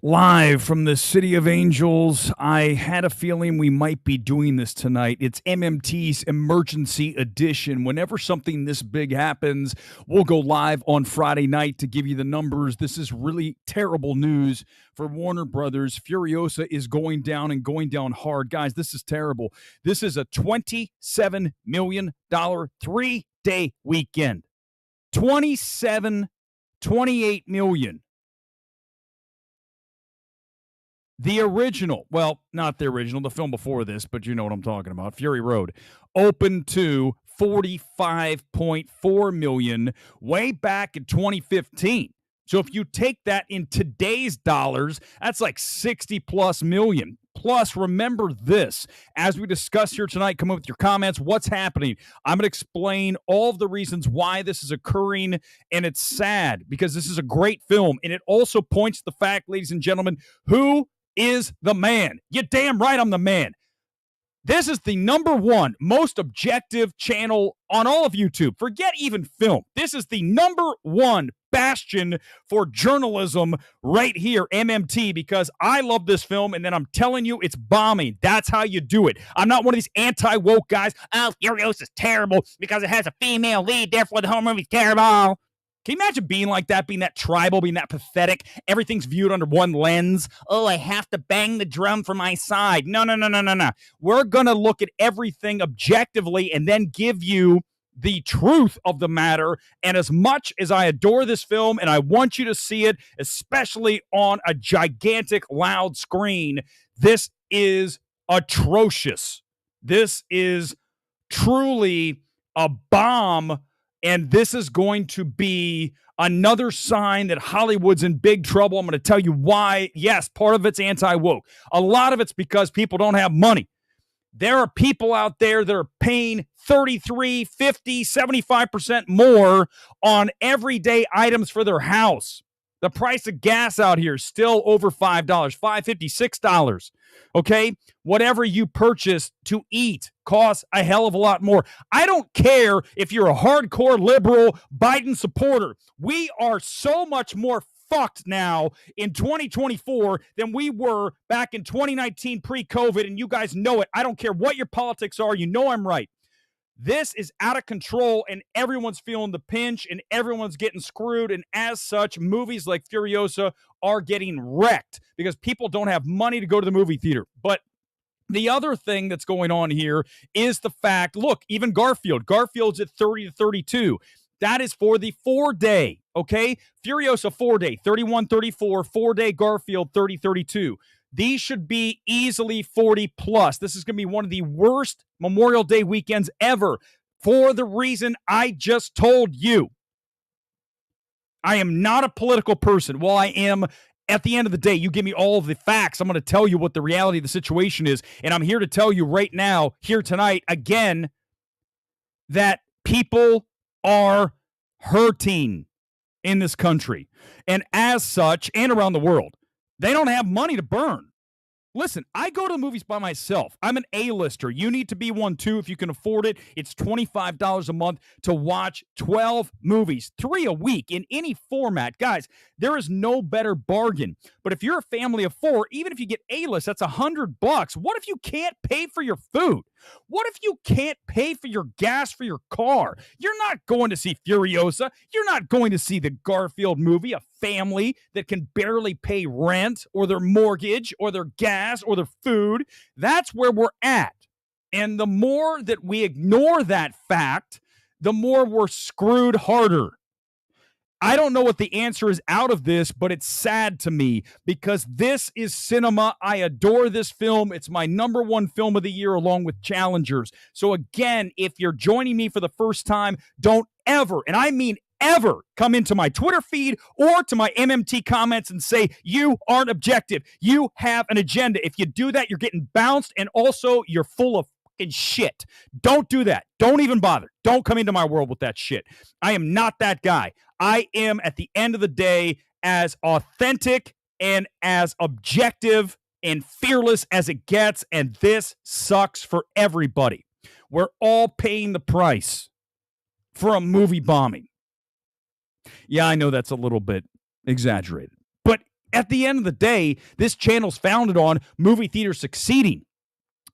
Live from the City of Angels. I had a feeling we might be doing this tonight. It's MMT's Emergency Edition. Whenever something this big happens, we'll go live on Friday night to give you the numbers. This is really terrible news for Warner Brothers. Furiosa is going down and going down hard. Guys, this is terrible. This is a $27 million 3-day weekend. 28 million. The original, well, not the original, the film before this, but you know what I'm talking about, Fury Road, opened to 45.4 million way back in 2015. So if you take that in today's dollars, that's like 60 plus million. Plus, remember this, as we discuss here tonight, come up with your comments. What's happening? I'm going to explain all of the reasons why this is occurring, and it's sad because this is a great film, and it also points to the fact, ladies and gentlemen, who is the man. You're damn right I'm the man. This is the number one most objective channel on all of YouTube. Forget even film. This is the number one bastion for journalism right here, MMT, because I love this film, and then I'm telling you it's bombing. That's how you do it. I'm not one of these anti-woke guys. Oh, Furiosa's terrible because it has a female lead, therefore the whole movie's terrible. Can you imagine being like that, being that tribal, being that pathetic? Everything's viewed under one lens. Oh, I have to bang the drum for my side. No. We're going to look at everything objectively and then give you the truth of the matter. And as much as I adore this film and I want you to see it, especially on a gigantic, loud screen, this is atrocious. This is truly a bomb. And this is going to be another sign that Hollywood's in big trouble. I'm going to tell you why. Yes, part of it's anti-woke. A lot of it's because people don't have money. There are people out there that are paying 33, 50, 75% more on everyday items for their house. The price of gas out here is still over $5, $5.50, $6. Okay? Whatever you purchase to eat costs a hell of a lot more. I don't care if you're a hardcore liberal Biden supporter. We are so much more fucked now in 2024 than we were back in 2019 pre-COVID, and you guys know it. I don't care what your politics are. You know I'm right. This is out of control, and everyone's feeling the pinch, and everyone's getting screwed, and as such, movies like Furiosa are getting wrecked because people don't have money to go to the movie theater. But the other thing that's going on here is the fact, look, even Garfield's at 30 to 32. That is for the 4-day, okay? Furiosa 4-day, 31-34, 4-day Garfield 30-32. These should be easily 40 plus. This is going to be one of the worst Memorial Day weekends ever for the reason I just told you. I am not a political person. Well, I am. At the end of the day, you give me all of the facts. I'm going to tell you what the reality of the situation is. And I'm here to tell you right now, here tonight, again, that people are hurting in this country. And as such, and around the world, they don't have money to burn. Listen, I go to the movies by myself. I'm an A-lister. You need to be one too if you can afford it. It's $25 a month to watch 12 movies, 3 a week in any format. Guys, there is no better bargain. But if you're a family of 4, even if you get A-list, that's $100. What if you can't pay for your food? What if you can't pay for your gas for your car? You're not going to see Furiosa. You're not going to see the Garfield movie, a family that can barely pay rent or their mortgage or their gas or their food. That's where we're at. And the more that we ignore that fact, the more we're screwed harder. I don't know what the answer is out of this, but it's sad to me because this is cinema. I adore this film. It's my number one film of the year along with Challengers. So again, if you're joining me for the first time, don't ever, and I mean ever, come into my Twitter feed or to my MMT comments and say, you aren't objective. You have an agenda. If you do that, you're getting bounced, and also you're full of fucking shit. Don't do that. Don't even bother. Don't come into my world with that shit. I am not that guy. I am, at the end of the day, as authentic and as objective and fearless as it gets, and this sucks for everybody. We're all paying the price for a movie bombing. Yeah, I know that's a little bit exaggerated, but At the end of the day, this channel's founded on movie theaters succeeding.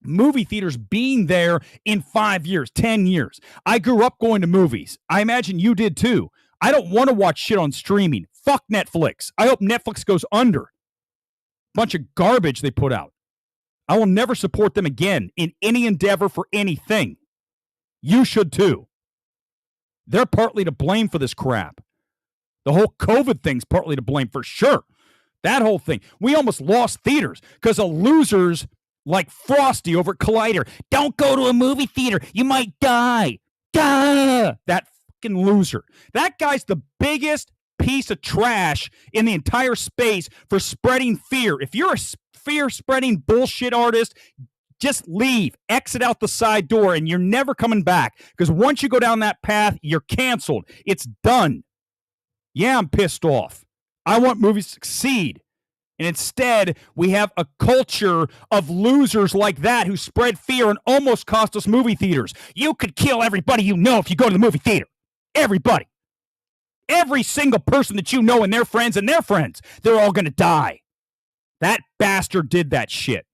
Movie theaters being there in 5 years, 10 years. I grew up going to movies. I imagine you did too. I don't want to watch shit on streaming. Fuck Netflix. I hope Netflix goes under. Bunch of garbage they put out. I will never support them again in any endeavor for anything. You should too. They're partly to blame for this crap. The whole COVID thing's partly to blame for sure. That whole thing. We almost lost theaters because of losers like Frosty over at Collider. Don't go to a movie theater. You might die. Duh! That fucking loser. That guy's the biggest piece of trash in the entire space for spreading fear. If you're a fear-spreading bullshit artist, just leave. Exit out the side door, and you're never coming back. Because once you go down that path, you're canceled. It's done. Yeah, I'm pissed off. I want movies to succeed. And instead, we have a culture of losers like that who spread fear and almost cost us movie theaters. You could kill everybody you know if you go to the movie theater. Everybody. Every single person that you know and their friends, they're all going to die. That bastard did that shit.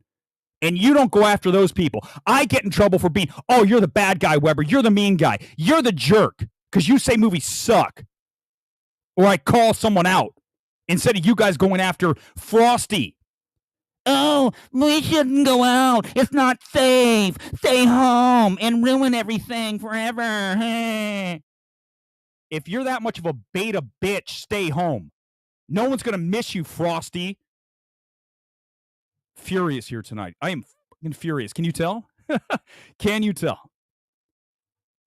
And you don't go after those people. I get in trouble for being, oh, you're the bad guy, Weber. You're the mean guy. You're the jerk because you say movies suck. Or I call someone out. Instead of you guys going after Frosty. Oh, we shouldn't go out. It's not safe. Stay home and ruin everything forever. If you're that much of a beta bitch, stay home. No one's going to miss you, Frosty. Furious here tonight. I am fucking furious. Can you tell? Can you tell?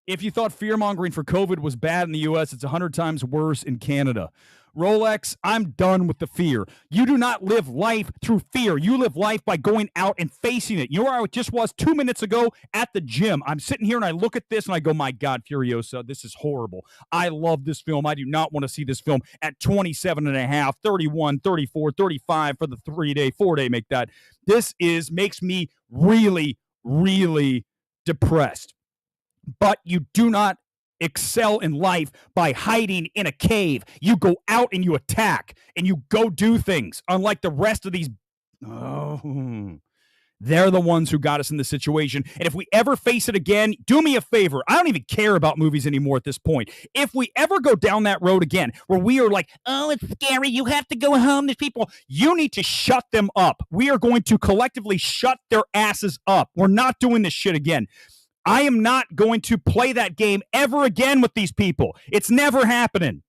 If you thought fear-mongering for COVID was bad in the U.S., it's 100 times worse in Canada. Rolex, I'm done with the fear. You do not live life through fear. You live life by going out and facing it. You know where I just was 2 minutes ago? At the gym. I'm sitting here and I look at this and I go, my God, Furiosa, this is horrible. I love this film. I do not want to see this film at 27 and a half, 31, 34, 35 for the 4-day make that. This makes me really, really depressed. But you do not excel in life by hiding in a cave. You go out and you attack and you go do things. Unlike the rest of these, they're the ones who got us in this situation. And if we ever face it again, do me a favor. I don't even care about movies anymore at this point. If we ever go down that road again, where we are like, oh, it's scary, you have to go home, there's people, you need to shut them up. We are going to collectively shut their asses up. We're not doing this shit again. I am not going to play that game ever again with these people. It's never happening.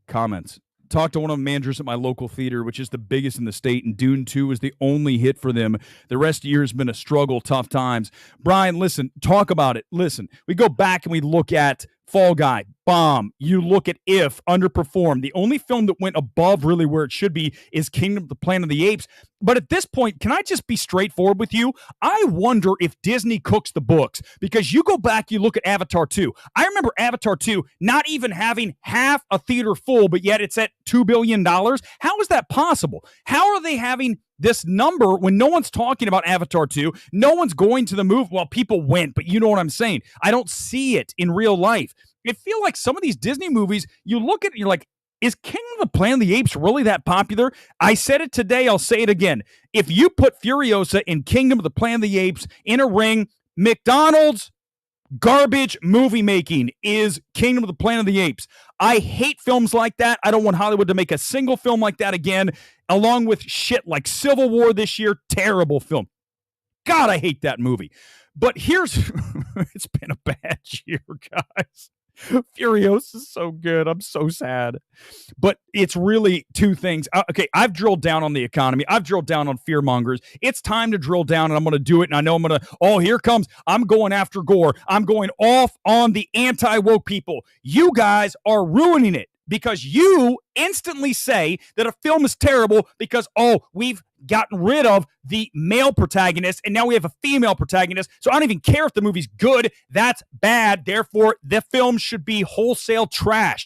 Comments. Talked to one of the managers at my local theater, which is the biggest in the state, and Dune 2 is the only hit for them. The rest of the year has been a struggle, tough times. Brian, listen, talk about it. Listen, we go back and we look at Fall Guy, bomb. You look at If, underperformed. The only film that went above really where it should be is Kingdom of the Planet of the Apes. But at this point, can I just be straightforward with you? I wonder if Disney cooks the books, because you go back, you look at Avatar 2. I remember Avatar 2 not even having half a theater full, but yet it's at $2 billion. How is that possible? How are they having this number when no one's talking about Avatar 2? No one's going to the movie. Well, people went, but you know what I'm saying. I don't see it in real life. I feel like some of these Disney movies, you look at it, you're like, is Kingdom of the Planet of the Apes really that popular? I said it today, I'll say it again. If you put Furiosa in Kingdom of the Planet of the Apes in a ring, McDonald's garbage movie making is Kingdom of the Planet of the Apes. I hate films like that. I don't want Hollywood to make a single film like that again, along with shit like Civil War this year. Terrible film. God, I hate that movie. But here's, it's been a bad year, guys. Furiosa is so good. I'm so sad. But it's really two things. Okay, I've drilled down on the economy. I've drilled down on fear mongers. It's time to drill down, and I'm going to do it. And I know I'm going to, here comes, I'm going after Gore. I'm going off on the anti-woke people. You guys are ruining it because you instantly say that a film is terrible because, we've gotten rid of the male protagonist and now we have a female protagonist. So I don't even care if the movie's good. That's bad. Therefore, the film should be wholesale trashed.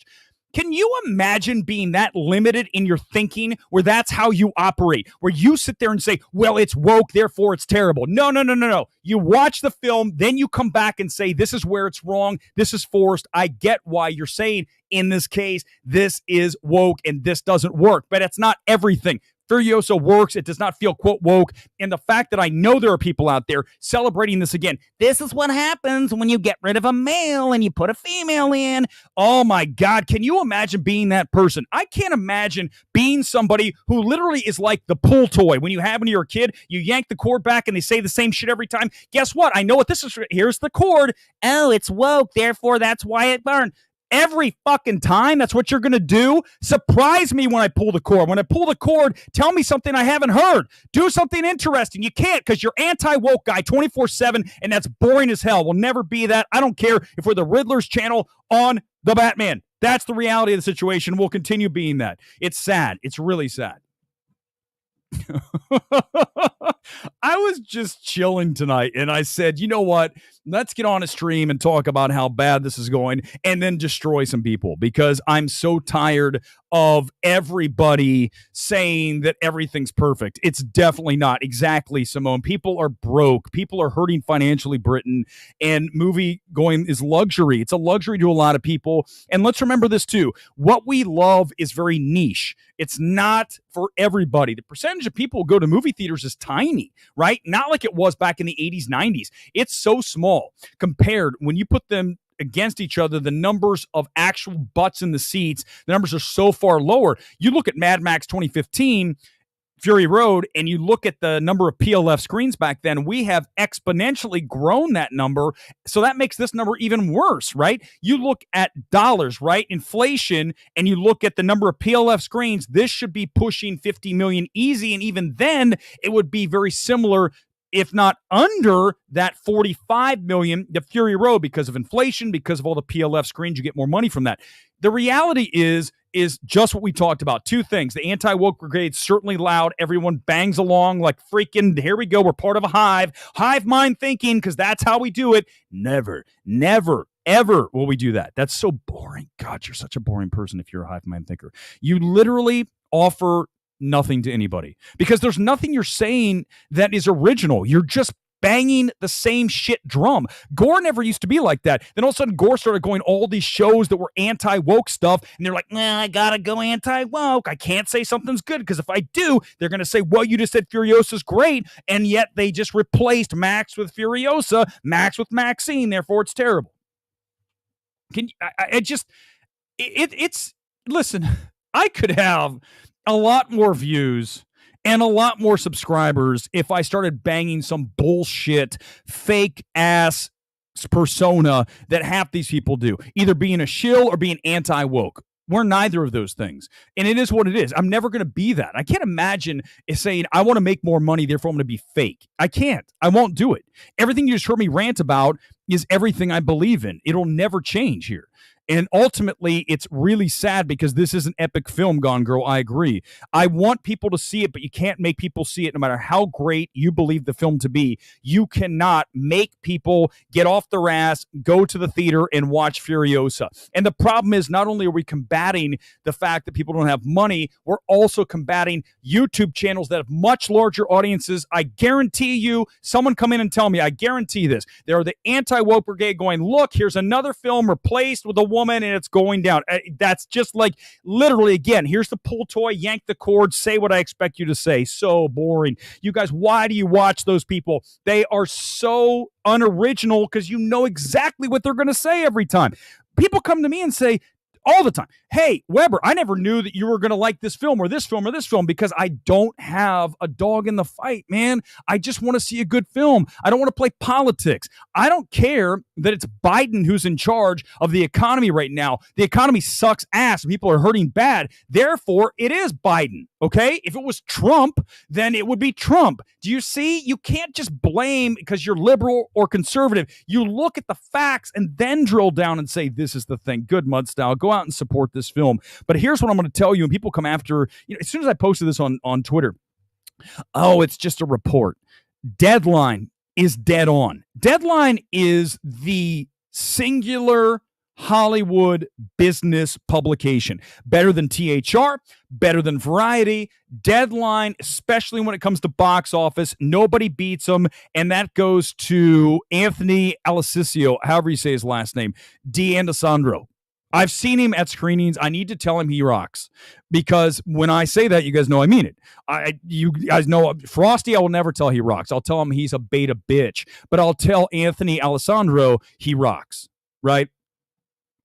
Can you imagine being that limited in your thinking where that's how you operate, where you sit there and say, well, it's woke, therefore it's terrible? No, no, no, no, no. You watch the film, then you come back and say, this is where it's wrong. This is forced. I get why you're saying in this case, this is woke and this doesn't work, but it's not everything. Furiosa works. It does not feel, quote, woke. And the fact that I know there are people out there celebrating this again. This is what happens when you get rid of a male and you put a female in. Oh, my God. Can you imagine being that person? I can't imagine being somebody who literally is like the pull toy. When you have when you're a kid, you yank the cord back and they say the same shit every time. Guess what? I know what this is. Here's the cord. Oh, it's woke. Therefore, that's why it burned. Every fucking time, that's what you're going to do? Surprise me when I pull the cord. When I pull the cord, tell me something I haven't heard. Do something interesting. You can't because you're anti-woke guy 24/7, and that's boring as hell. We'll never be that. I don't care if we're the Riddler's channel on the Batman. That's the reality of the situation. We'll continue being that. It's sad. It's really sad. I was just chilling tonight and I said, you know what? Let's get on a stream and talk about how bad this is going and then destroy some people because I'm so tired of everybody saying that everything's perfect. It's definitely not. Exactly, Simone. People are broke. People are hurting financially, Britain, and movie going is luxury. It's a luxury to a lot of people. And let's remember this too. What we love is very niche. It's not for everybody. The percentage of people who go to movie theaters is tiny, right? Not like it was back in the 80s, 90s. It's so small compared when you put them against each other. The numbers of actual butts in the seats, the numbers are so far lower. You look at Mad Max 2015, Fury Road, and you look at the number of PLF screens back then, we have exponentially grown that number. So that makes this number even worse, right? You look at dollars, right? Inflation, and you look at the number of PLF screens, this should be pushing 50 million easy. And even then, it would be very similar, if not under that 45 million, the Fury Road, because of inflation, because of all the PLF screens, you get more money from that. The reality is just what we talked about. Two things. The anti-woke brigade's certainly loud. Everyone bangs along like freaking, here we go. We're part of a hive mind thinking, because that's how we do it. Never, ever will we do that. That's so boring. God, you're such a boring person if you're a hive mind thinker. You literally offer nothing to anybody because there's nothing you're saying that is original. You're just banging the same shit drum. Gore never used to be like that. Then all of a sudden Gore started going all these shows that were anti-woke stuff, and they're like, I gotta go anti-woke. I can't say something's good because if I do, they're gonna say, well, you just said Furiosa's great, and yet they just replaced Max with Furiosa, Max with Maxine, therefore it's terrible. It's listen, I could have a lot more views and a lot more subscribers if I started banging some bullshit, fake ass persona that half these people do, either being a shill or being anti-woke. We're neither of those things. And it is what it is. I'm never going to be that. I can't imagine saying, I want to make more money, therefore I'm going to be fake. I can't. I won't do it. Everything you just heard me rant about is everything I believe in. It'll never change here. And ultimately, it's really sad because this is an epic film, Gone Girl. I agree. I want people to see it, but you can't make people see it no matter how great you believe the film to be. You cannot make people get off their ass, go to the theater, and watch Furiosa. And the problem is not only are we combating the fact that people don't have money, we're also combating YouTube channels that have much larger audiences. I guarantee you, someone come in and tell me, I guarantee this. There are the anti-woke brigade going, look, here's another film replaced with a woman and it's going down. That's just like literally, again, here's the pull toy, yank the cord, say what I expect you to say. So boring. You guys, why do you watch those people? They are so unoriginal because you know exactly what they're going to say every time. People come to me and say all the time, hey, Weber, I never knew that you were going to like this film or this film or this film because I don't have a dog in the fight, man. I just want to see a good film. I don't want to play politics. I don't care that it's Biden who's in charge of the economy right now. The economy sucks ass. People are hurting bad. Therefore, it is Biden, okay? If it was Trump, then it would be Trump. Do you see? You can't just blame because you're liberal or conservative. You look at the facts and then drill down and say, this is the thing. Good mud style. Go out and support this film. But here's what I'm going to tell you, and people come after, as soon as I posted this on Twitter, oh, it's just a report. Deadline is dead on. Deadline is the singular Hollywood business publication. Better than THR, better than Variety, Deadline, especially when it comes to box office. Nobody beats them, and that goes to Anthony Alessio, however you say his last name, D'Andesandro. I've seen him at screenings. I need to tell him he rocks, because when I say that, you guys know I mean it. You guys know Frosty, I will never tell he rocks. I'll tell him he's a beta bitch, but I'll tell Anthony Alessandro he rocks, right?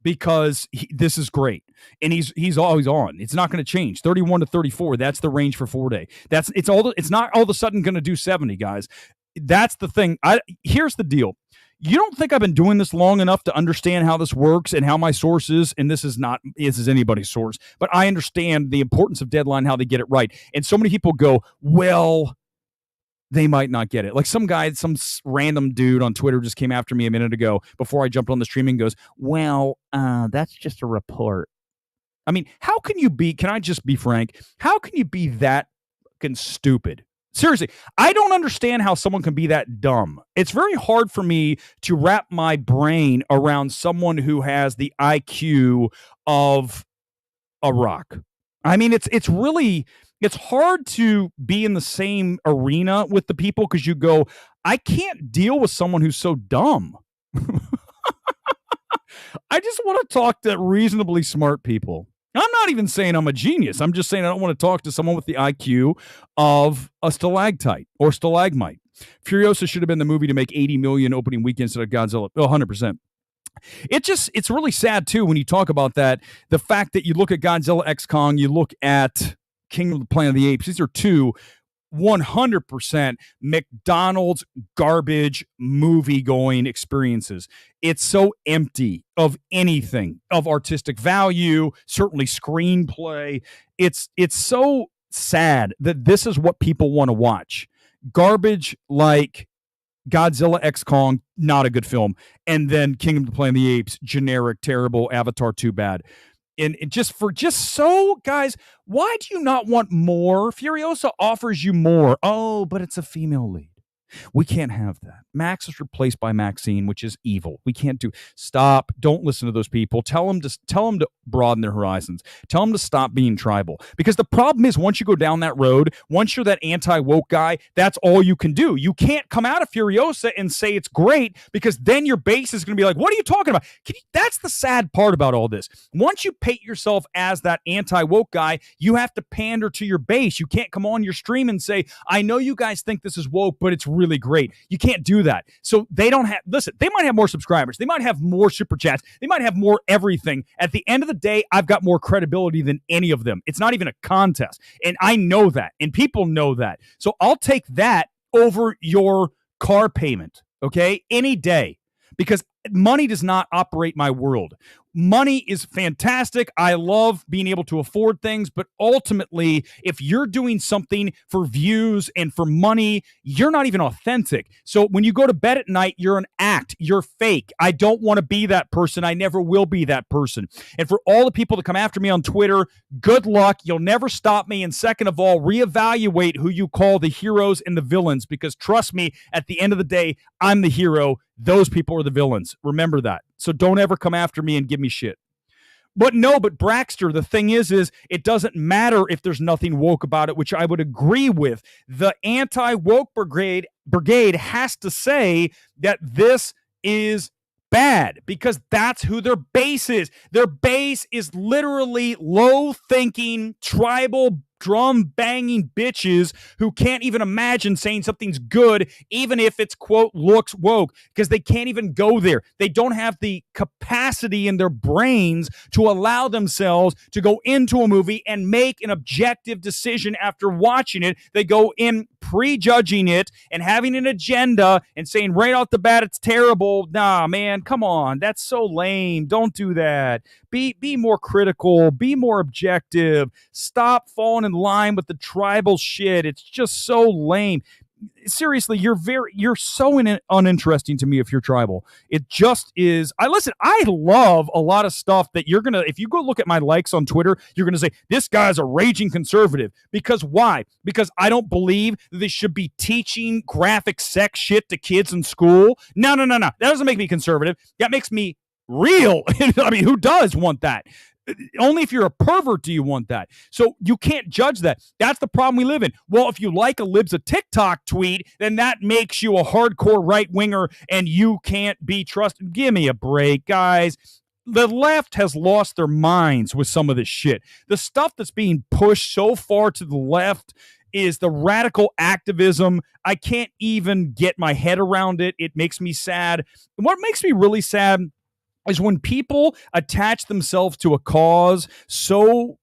Because this is great, and he's always on. It's not going to change. 31 to 34. That's the range for 4-day. It's not all of a sudden going to do 70, guys. That's the thing. Here's the deal. You don't think I've been doing this long enough to understand how this works and how my source is, and this is anybody's source, but I understand the importance of Deadline, how they get it right. And so many people go, well, they might not get it. Like some random dude on Twitter just came after me a minute ago before I jumped on the stream and goes, well, that's just a report. I mean, can I just be frank? How can you be that fucking stupid? Seriously, I don't understand how someone can be that dumb. It's very hard for me to wrap my brain around someone who has the IQ of a rock. I mean, it's hard to be in the same arena with the people, because you go, I can't deal with someone who's so dumb. I just want to talk to reasonably smart people. I'm not even saying I'm a genius. I'm just saying I don't want to talk to someone with the IQ of a stalactite or stalagmite. Furiosa should have been the movie to make 80 million opening weekend instead of Godzilla. 100%. It's really sad, too, when you talk about that. The fact that you look at Godzilla X Kong, you look at Kingdom of the Planet of the Apes. These are two 100% McDonald's garbage movie-going experiences. It's so empty of anything, of artistic value, certainly screenplay. It's so sad that this is what people want to watch. Garbage like Godzilla X Kong, not a good film. And then Kingdom of the Planet of the Apes, generic, terrible. Avatar, too bad. And guys, why do you not want more? Furiosa offers you more. Oh, but it's a female lead. We can't have that. Max is replaced by Maxine, which is evil. We can't do. Stop. Don't listen to those people. Tell them to broaden their horizons. Tell them to stop being tribal. Because the problem is, once you go down that road, once you're that anti-woke guy, that's all you can do. You can't come out of Furiosa and say it's great, because then your base is going to be like, what are you talking about? That's the sad part about all this. Once you paint yourself as that anti-woke guy, you have to pander to your base. You can't come on your stream and say, I know you guys think this is woke, but it's really great. You can't do that. So they might have more subscribers. They might have more super chats. They might have more everything. At the end of the day, I've got more credibility than any of them. It's not even a contest. And I know that. And people know that. So I'll take that over your car payment, okay? Any day. Because money does not operate my world. Money is fantastic. I love being able to afford things, but ultimately, if you're doing something for views and for money, you're not even authentic. So when you go to bed at night, you're an act. You're fake. I don't want to be that person. I never will be that person. And for all the people that come after me on Twitter, good luck. You'll never stop me. And second of all, reevaluate who you call the heroes and the villains, because trust me, at the end of the day, I'm the hero. Those people are the villains. Remember that. So don't ever come after me and give me shit. But Braxter, the thing is it doesn't matter if there's nothing woke about it, which I would agree with. The anti-woke brigade has to say that this is bad, because that's who their base is. Their base is literally low-thinking, tribal, drum-banging bitches who can't even imagine saying something's good, even if it's, quote, looks woke, because they can't even go there. They don't have the capacity in their brains to allow themselves to go into a movie and make an objective decision after watching it. They go in prejudging it and having an agenda and saying right off the bat it's terrible. Nah, man, come on. That's so lame. Don't do that. Be more critical. Be more objective. Stop falling in line with the tribal shit. It's just so lame. Seriously, you're so uninteresting to me if you're tribal. It just is. I love a lot of stuff that if you go look at my likes on Twitter, you're gonna say this guy's a raging conservative. Because why? Because I don't believe that they should be teaching graphic sex shit to kids in school. No. That doesn't make me conservative. That makes me real. I mean, who does want that? Only if you're a pervert do you want that. So you can't judge that. That's the problem we live in. Well, if you like a libs a TikTok tweet, then that makes you a hardcore right winger and you can't be trusted. Give me a break, guys. The left has lost their minds with some of this shit. The stuff that's being pushed so far to the left is the radical activism. I can't even get my head around it. It makes me sad. What makes me really sad is when people attach themselves to a cause so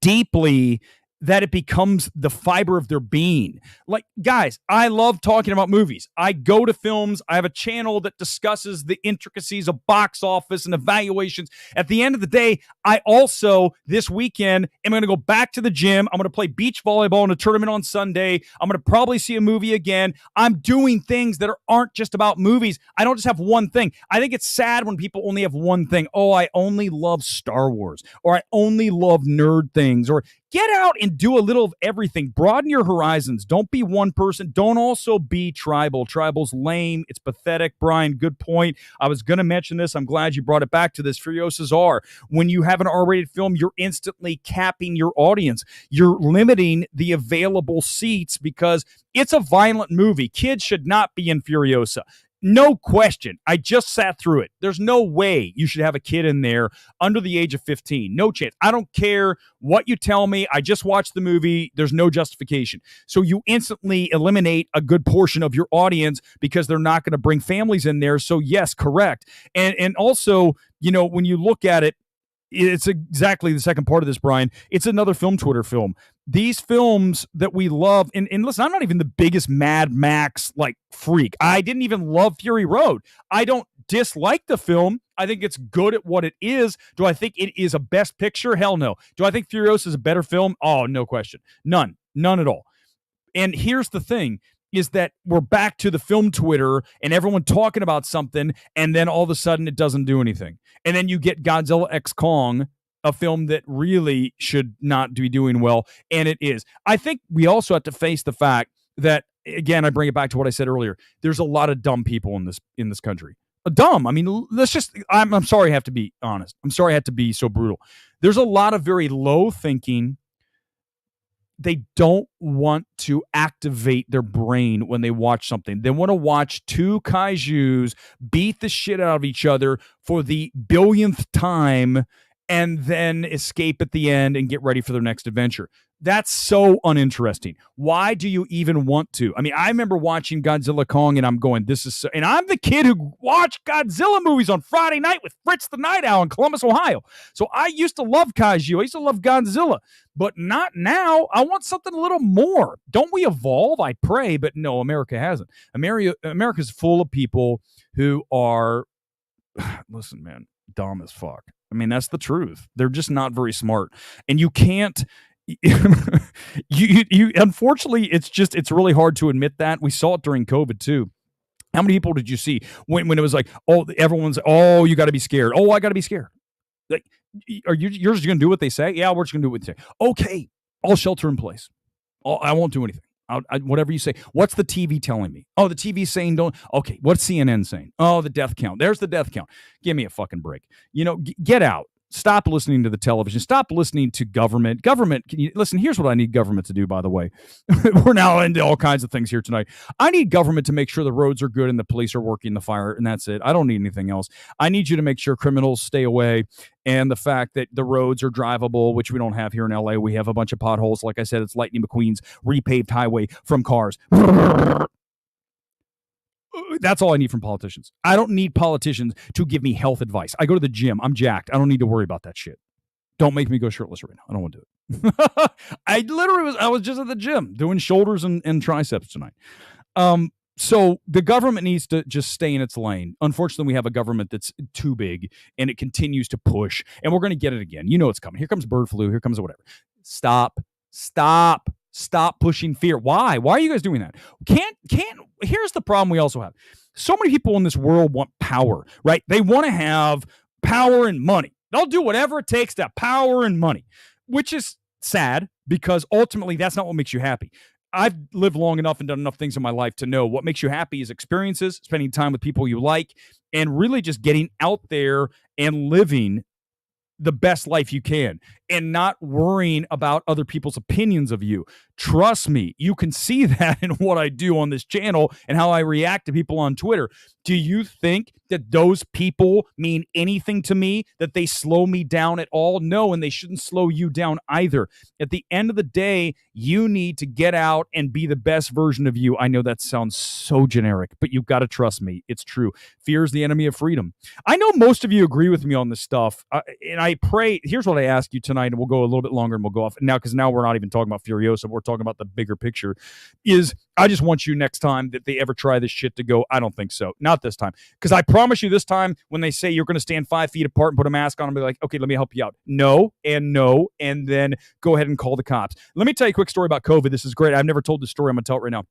deeply that it becomes the fiber of their being. Like, guys, I love talking about movies. I go to films. I have a channel that discusses the intricacies of box office and evaluations. At the end of the day, I also, this weekend, am going to go back to the gym. I'm going to play beach volleyball in a tournament on Sunday. I'm going to probably see a movie again. I'm doing things that aren't just about movies. I don't just have one thing. I think it's sad when people only have one thing. Oh, I only love Star Wars, or I only love nerd things, or get out and do a little of everything. Broaden your horizons. Don't be one person. Don't also be tribal. Tribal's lame. It's pathetic. Brian, good point. I was going to mention this. I'm glad you brought it back to this. Furiosa'S. When you have an R-rated film, you're instantly capping your audience. You're limiting the available seats because it's a violent movie. Kids should not be in Furiosa. No question. I just sat through it. There's no way you should have a kid in there under the age of 15. No chance. I don't care what you tell me. I just watched the movie. There's no justification. So you instantly eliminate a good portion of your audience because they're not going to bring families in there. So yes, correct. And also, you know, when you look at it, it's exactly the second part of this, Brian. It's another film Twitter film. These films that we love, and listen, I'm not even the biggest Mad Max like freak. I didn't even love Fury Road. I don't dislike the film. I think it's good at what it is. Do I think it is a best picture? Hell no. Do I think Furiosa is a better film? Oh, no question. None at all. And here's the thing, is that we're back to the film Twitter and everyone talking about something, and then all of a sudden it doesn't do anything. And then you get Godzilla X Kong, a film that really should not be doing well, and it is. I think we also have to face the fact that, again, I bring it back to what I said earlier. There's a lot of dumb people in this country. Dumb. I mean, let's just. I'm sorry I have to be honest. I'm sorry I have to be so brutal. There's a lot of very low thinking. They don't want to activate their brain when they watch something. They want to watch two kaijus beat the shit out of each other for the billionth time and then escape at the end and get ready for their next adventure. That's so uninteresting. Why do you even want to? I mean, I remember watching Godzilla Kong and I'm going, this is so, and I'm the kid who watched Godzilla movies on Friday night with Fritz the Night Owl in Columbus, Ohio. So I used to love kaiju. I used to love Godzilla, but not now. I want something a little more. Don't we evolve? I pray, but no, America hasn't. America's full of people who are, listen, man, dumb as fuck. I mean, that's the truth. They're just not very smart. And you can't, you unfortunately, it's really hard to admit that. We saw it during COVID too. How many people did you see when it was like, oh, everyone's, oh, you got to be scared. Oh, I got to be scared. Like, you're just going to do what they say? Yeah, we're just going to do what they say. Okay, I'll shelter in place. I won't do anything. Whatever you say. What's the TV telling me? Oh, the TV's saying don't. Okay, what's CNN saying? Oh, the death count. There's the death count. Give me a fucking break. You know, get out. Stop listening to the television. Stop listening to government. Government, listen, here's what I need government to do, by the way. We're now into all kinds of things here tonight. I need government to make sure the roads are good and the police are working the fire, and that's it. I don't need anything else. I need you to make sure criminals stay away, and the fact that the roads are drivable, which we don't have here in LA. We have a bunch of potholes. Like I said, it's Lightning McQueen's repaved highway from cars. That's all I need from politicians. I don't need politicians to give me health advice. I go to the gym. I'm jacked. I don't need to worry about that shit. Don't make me go shirtless right now. I don't want to do it. I was just at the gym doing shoulders and triceps tonight. So the government needs to just stay in its lane. Unfortunately, we have a government that's too big and it continues to push, and we're going to get it again. You know it's coming. Here comes bird flu. Here comes whatever. Stop pushing fear. Why are you guys doing that? Here's the problem we also have. So many people in this world want power, right? They want to have power and money. They'll do whatever it takes to have power and money, which is sad because ultimately that's not what makes you happy. I've lived long enough and done enough things in my life to know what makes you happy is experiences, spending time with people you like, and really just getting out there and living the best life you can and not worrying about other people's opinions of you. Trust me, you can see that in what I do on this channel and how I react to people on Twitter. Do you think that those people mean anything to me, that they slow me down at all? No, and they shouldn't slow you down either. At the end of the day, you need to get out and be the best version of you. I know that sounds so generic, but you've got to trust me. It's true. Fear is the enemy of freedom. I know most of you agree with me on this stuff, and I pray. Here's what I ask you tonight, and we'll go a little bit longer, and we'll go off now because now we're not even talking about Furiosa. We're talking about the bigger picture. Is I just want you next time that they ever try this shit to go, I don't think so. Not this time. Because I promise you this time, when they say you're going to stand 5 feet apart and put a mask on and be like, okay, let me help you out. No, and then go ahead and call the cops. Let me tell you a quick story about COVID. This is great. I've never told this story. I'm going to tell it right now.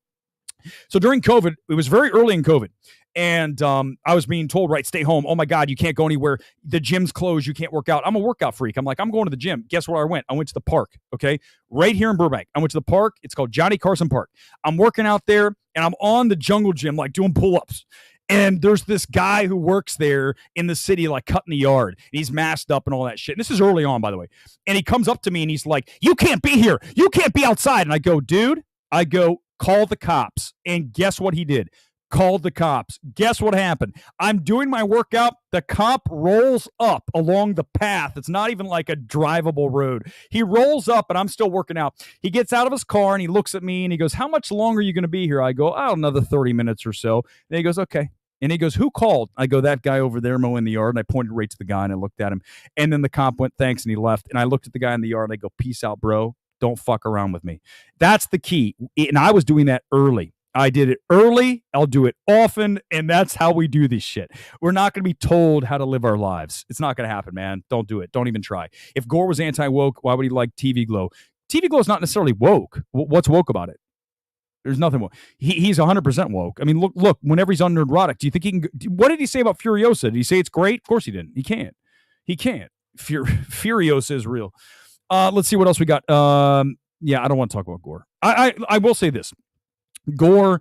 So during COVID, it was very early in COVID. And I was being told, right, stay home. Oh my God, you can't go anywhere. The gym's closed. You can't work out. I'm a workout freak. I'm like, I'm going to the gym. Guess where I went? I went to the park, okay? Right here in Burbank. I went to the park. It's called Johnny Carson Park. I'm working out there, and I'm on the jungle gym, like doing pull-ups. And there's this guy who works there in the city, like cutting the yard. And he's masked up and all that shit. And this is early on, by the way. And he comes up to me, and he's like, you can't be here. You can't be outside. And I go, dude, call the cops. And guess what he did? Called the cops. Guess what happened? I'm doing my workout. The cop rolls up along the path. It's not even like a drivable road. He rolls up, and I'm still working out. He gets out of his car, and he looks at me, and he goes, how much longer are you going to be here? I go, oh, another 30 minutes or so. And he goes, okay. And he goes, who called? I go, that guy over there mowing the yard. And I pointed right to the guy, and I looked at him. And then the cop went, thanks, and he left. And I looked at the guy in the yard, and I go, peace out, bro. Don't fuck around with me. That's the key. And I was doing that early. I did it early. I'll do it often. And that's how we do this shit. We're not going to be told how to live our lives. It's not going to happen, man. Don't do it. Don't even try. If Gore was anti-woke, why would he like TV Glow? TV Glow is not necessarily woke. What's woke about it? There's nothing woke. He's 100% woke. I mean, look, whenever he's on Nerdrotic, do you think he can? What did he say about Furiosa? Did he say it's great? Of course he didn't. He can't. Furiosa is real. Let's see what else we got. Yeah, I don't want to talk about Gore. I will say this. Gore,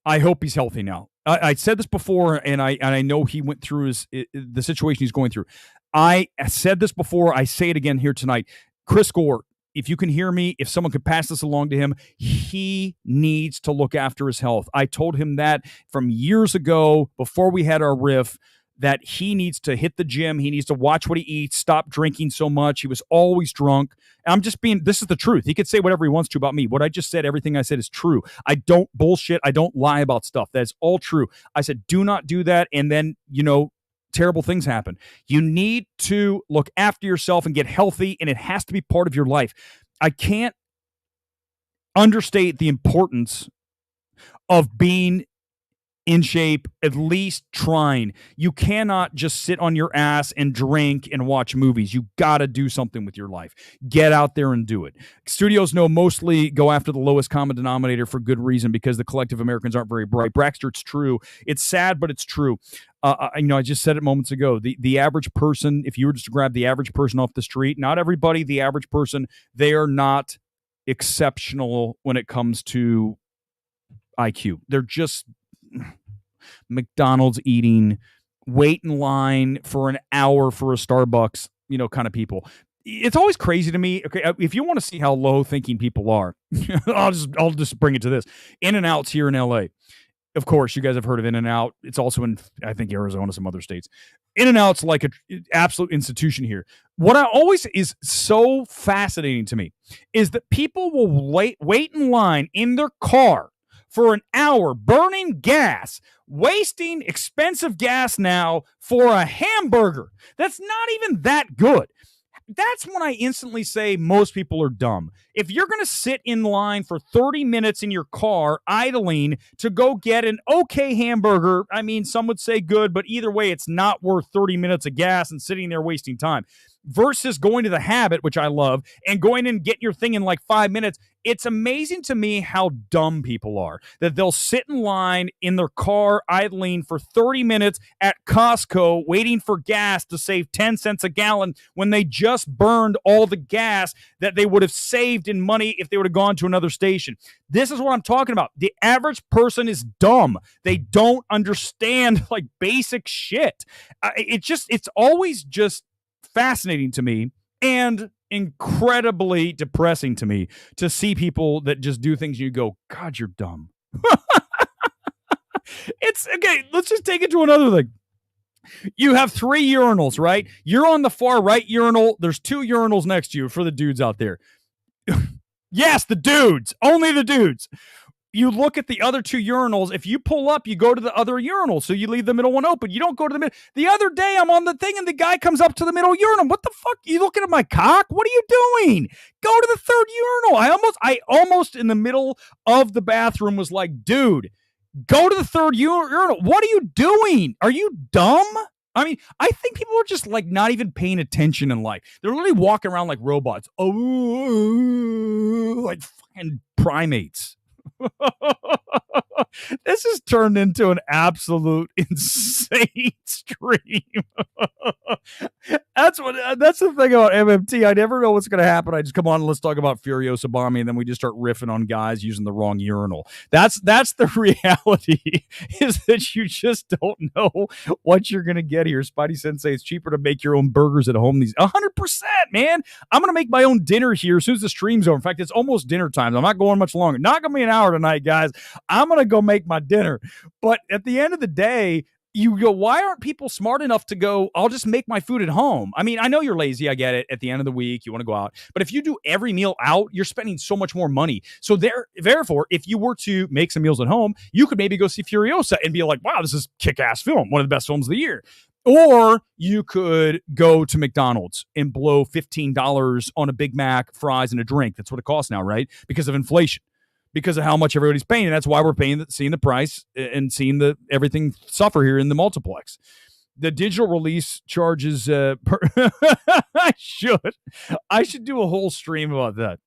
I hope he's healthy now. I said this before, and I know he went through the situation he's going through. I said this before. I say it again here tonight. Chris Gore, if you can hear me, if someone could pass this along to him, he needs to look after his health. I told him that from years ago before we had our riff, that he needs to hit the gym. He needs to watch what he eats, stop drinking so much. He was always drunk. I'm just this is the truth. He could say whatever he wants to about me. What I just said, everything I said is true. I don't bullshit. I don't lie about stuff. That's all true. I said, do not do that. And then, terrible things happen. You need to look after yourself and get healthy, and it has to be part of your life. I can't understate the importance of being in shape, at least trying. You cannot just sit on your ass and drink and watch movies. You got to do something with your life. Get out there and do it. Studios mostly go after the lowest common denominator for good reason, because the collective Americans aren't very bright. Braxter, it's true. It's sad, but it's true. I just said it moments ago. The average person, if you were just to grab the average person off the street, not everybody, the average person, they are not exceptional when it comes to IQ. They're just McDonald's eating, wait in line for an hour for a Starbucks, kind of people. It's always crazy to me. Okay, if you want to see how low thinking people are, I'll just bring it to this. In-N-Out's here in LA. Of course, you guys have heard of In-N-Out. It's also in, I think, Arizona, some other states. In-N-Out's like an absolute institution here. What I always is so fascinating to me is that people will wait in line in their car for an hour, burning gas, wasting expensive gas now for a hamburger that's not even that good. That's when I instantly say most people are dumb. If you're going to sit in line for 30 minutes in your car idling to go get an okay hamburger, I mean, some would say good, but either way, it's not worth 30 minutes of gas and sitting there wasting time. Versus going to the Habit, which I love, and going and getting your thing in like 5 minutes. It's amazing to me how dumb people are, that they'll sit in line in their car idling for 30 minutes at Costco waiting for gas to save 10 cents a gallon when they just burned all the gas that they would have saved in money if they would have gone to another station. This is what I'm talking about. The average person is dumb. They don't understand like basic shit. It's always just fascinating to me and incredibly depressing to me to see people that just do things and you go, God, you're dumb. It's okay. Let's just take it to another thing. You have 3 urinals, right? You're on the far right urinal. There's 2 urinals next to you for the dudes out there. Yes, the dudes. Only the dudes. You look at the other 2 urinals. If you pull up, you go to the other urinal. So you leave the middle one open. You don't go to the middle. The other day, I'm on the thing, and the guy comes up to the middle urinal. What the fuck? You looking at my cock? What are you doing? Go to the 3rd urinal. I almost in the middle of the bathroom was like, dude, go to the 3rd urinal. What are you doing? Are you dumb? I mean, I think people are just like not even paying attention in life. They're literally walking around like robots. Oh, like fucking primates. This has turned into an absolute insane stream. That's the thing about MMT. I never know what's going to happen. I just come on and let's talk about Furiosa bombing, and then we just start riffing on guys using the wrong urinal. That's the reality, is that you just don't know what you're going to get here. Spidey Sensei, it's cheaper to make your own burgers at home. 100%, man. I'm going to make my own dinner here as soon as the stream's over. In fact, it's almost dinner time. I'm not going much longer. Not going to be an hour tonight, guys. I'm going to go make my dinner. But at the end of the day, you go, why aren't people smart enough to go, I'll just make my food at home? I mean, I know you're lazy. I get it. At the end of the week, you want to go out. But if you do every meal out, you're spending so much more money. So therefore, if you were to make some meals at home, you could maybe go see Furiosa and be like, wow, this is kick-ass film. One of the best films of the year. Or you could go to McDonald's and blow $15 on a Big Mac, fries, and a drink. That's what it costs now, right? Because of inflation. Because of how much everybody's paying. And that's why we're seeing the price and seeing everything suffer here in the multiplex. The digital release charges, I should do a whole stream about that.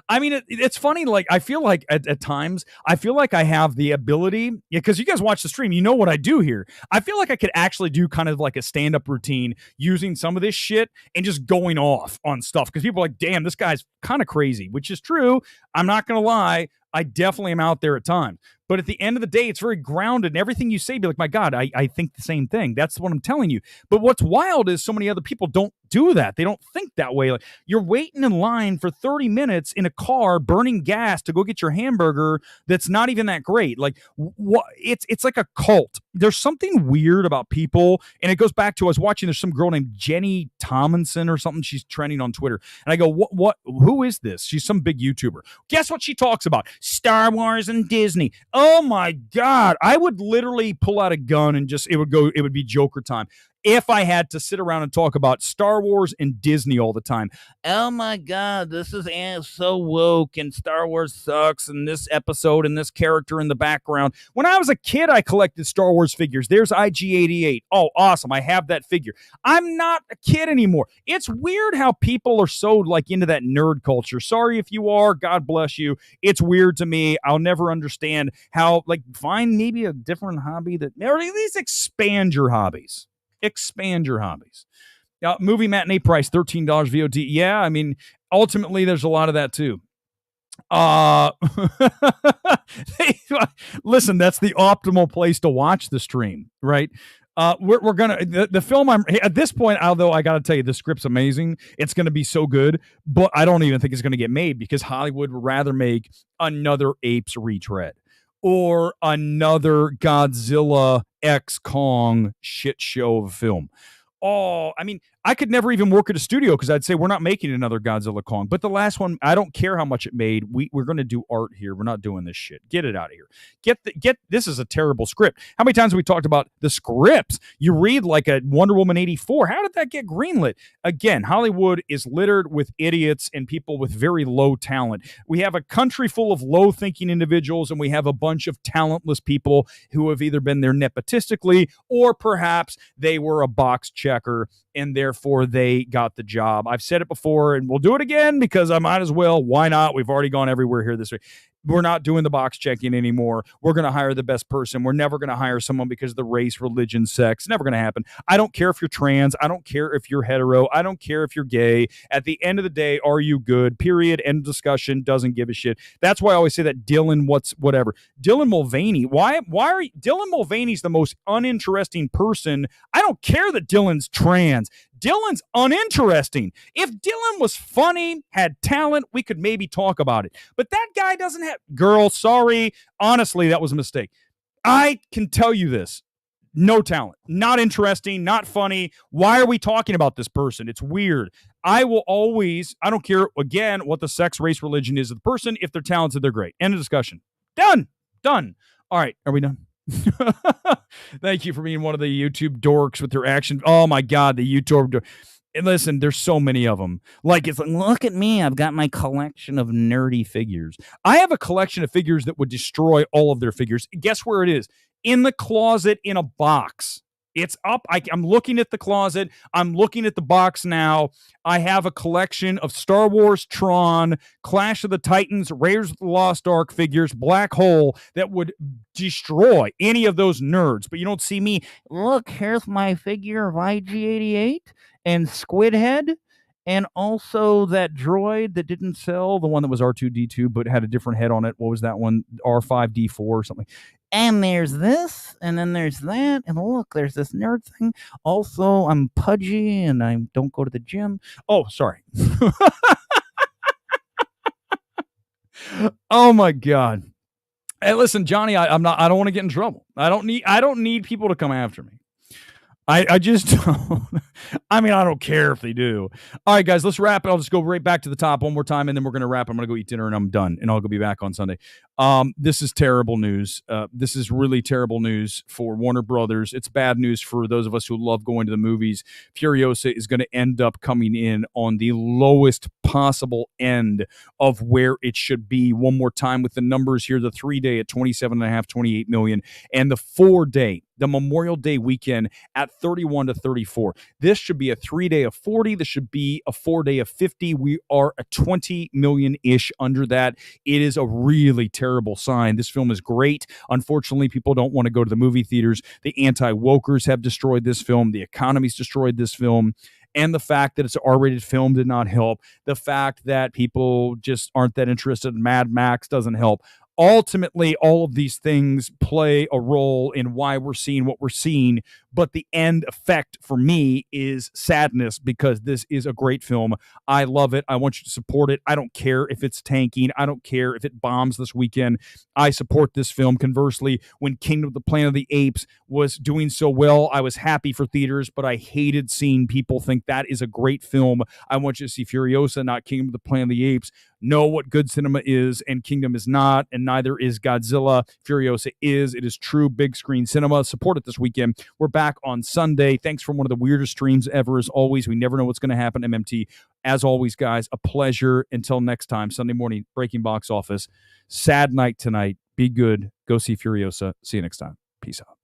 I mean, it's funny. Like, I feel like at times, I feel like I have the ability, because you guys watch the stream, you know what I do here. I feel like I could actually do kind of like a stand-up routine using some of this shit and just going off on stuff. Because people are like, damn, this guy's kind of crazy, which is true. I'm not going to lie. I definitely am out there at times. But at the end of the day, it's very grounded. And everything you say, be like, my God, I think the same thing. That's what I'm telling you. But what's wild is so many other people don't do that. They don't think that way. Like, you're waiting in line for 30 minutes in a car, burning gas to go get your hamburger that's not even that great. Like, what? It's like a cult. There's something weird about people. And it goes back to, I was watching, there's some girl named Jenny Tomlinson or something. She's trending on Twitter. And I go, who is this? She's some big YouTuber. Guess what she talks about? Star Wars and Disney. Oh my God. I would literally pull out a gun and it would be Joker time if I had to sit around and talk about Star Wars and Disney all the time. Oh my God, this is so woke and Star Wars sucks and this episode and this character in the background. When I was a kid, I collected Star Wars figures. There's IG-88. Oh, awesome. I have that figure. I'm not a kid anymore. It's weird how people are so like into that nerd culture. Sorry if you are. God bless you. It's weird to me. I'll never understand how, like, find maybe a different hobby or at least expand your hobbies. Expand your hobbies. Movie matinee price, $13 VOD. Yeah, I mean, ultimately, there's a lot of that too. Listen, that's the optimal place to watch the stream, right? We're gonna the film. At this point, although I gotta tell you, the script's amazing. It's gonna be so good, but I don't even think it's gonna get made because Hollywood would rather make another Apes retread or another Godzilla X Kong shit show of a film. Oh, I mean, I could never even work at a studio because I'd say we're not making another Godzilla Kong. But the last one, I don't care how much it made. We're going to do art here. We're not doing this shit. Get it out of here. This is a terrible script. How many times have we talked about the scripts? You read like a Wonder Woman 84. How did that get greenlit? Again, Hollywood is littered with idiots and people with very low talent. We have a country full of low-thinking individuals, and we have a bunch of talentless people who have either been there nepotistically or perhaps they were a box check checker, and therefore they got the job. I've said it before, and we'll do it again because I might as well. Why not? We've already gone everywhere here this week. We're not doing the box checking anymore. We're going to hire the best person. We're never going to hire someone because of the race, religion, sex. Never going to happen. I don't care if you're trans. I don't care if you're hetero. I don't care if you're gay. At the end of the day, are you good? Period. End of discussion. Doesn't give a shit. That's why I always say that Dylan whatever. Dylan Mulvaney. Why are Dylan Mulvaney's the most uninteresting person? I don't care that Dylan's trans. Dylan's uninteresting. If Dylan was funny, had talent, we could maybe talk about it. But that guy doesn't have... Girl, sorry. Honestly, that was a mistake. I can tell you this. No talent. Not interesting. Not funny. Why are we talking about this person? It's weird. I will always... I don't care, again, what the sex, race, religion is of the person. If they're talented, they're great. End of discussion. Done. All right. Are we done? Thank you for being one of the YouTube dorks with your action. Oh my God, the YouTube. And listen, there's so many of them. Like, it's like, look at me. I've got my collection of nerdy figures. I have a collection of figures that would destroy all of their figures. Guess where it is? In the closet in a box. It's up. I'm looking at the closet. I'm looking at the box now. I have a collection of Star Wars, Tron, Clash of the Titans, Raiders of the Lost Ark figures, Black Hole, that would destroy any of those nerds. But you don't see me. Look, here's my figure of IG-88 and Squidhead. And also that droid that didn't sell, the one that was R2-D2 but had a different head on it. What was that one? R5-D4 or something. And there's this, and then there's that, and look, there's this nerd thing. Also, I'm pudgy, and I don't go to the gym. Oh, sorry. Oh my God. Hey, listen, Johnny, I don't want to get in trouble. I don't need people to come after me. I just don't. I mean, I don't care if they do. All right, guys, let's wrap it. I'll just go right back to the top one more time, and then we're going to wrap. I'm going to go eat dinner, and I'm done, and I'll go be back on Sunday. This is terrible news. This is really terrible news for Warner Brothers. It's bad news for those of us who love going to the movies. Furiosa is going to end up coming in on the lowest possible end of where it should be. One more time with the numbers here. The 3-day at 27.5, 28 million, and the 4-day, the Memorial Day weekend at 31 to 34. This should be a 3-day of 40. This should be a 4-day of 50. We are a 20 million-ish under that. It is a really terrible sign. This film is great. Unfortunately, people don't want to go to the movie theaters. The anti-wokers have destroyed this film. The economy's destroyed this film. And the fact that it's an R-rated film did not help. The fact that people just aren't that interested in Mad Max doesn't help. Ultimately, all of these things play a role in why we're seeing what we're seeing, but the end effect for me is sadness because this is a great film. I love it. I want you to support it. I don't care if it's tanking. I don't care if it bombs this weekend. I support this film. Conversely, when Kingdom of the Planet of the Apes was doing so well, I was happy for theaters, but I hated seeing people think that is a great film. I want you to see Furiosa, not Kingdom of the Planet of the Apes. Know what good cinema is, and Kingdom is not, and neither is Godzilla. Furiosa is. It is true big screen cinema. Support it this weekend. We're back on Sunday. Thanks for one of the weirdest streams ever. As always, we never know what's going to happen, MMT. As always, guys, a pleasure. Until next time, Sunday morning, breaking box office. Sad night tonight. Be good. Go see Furiosa. See you next time. Peace out.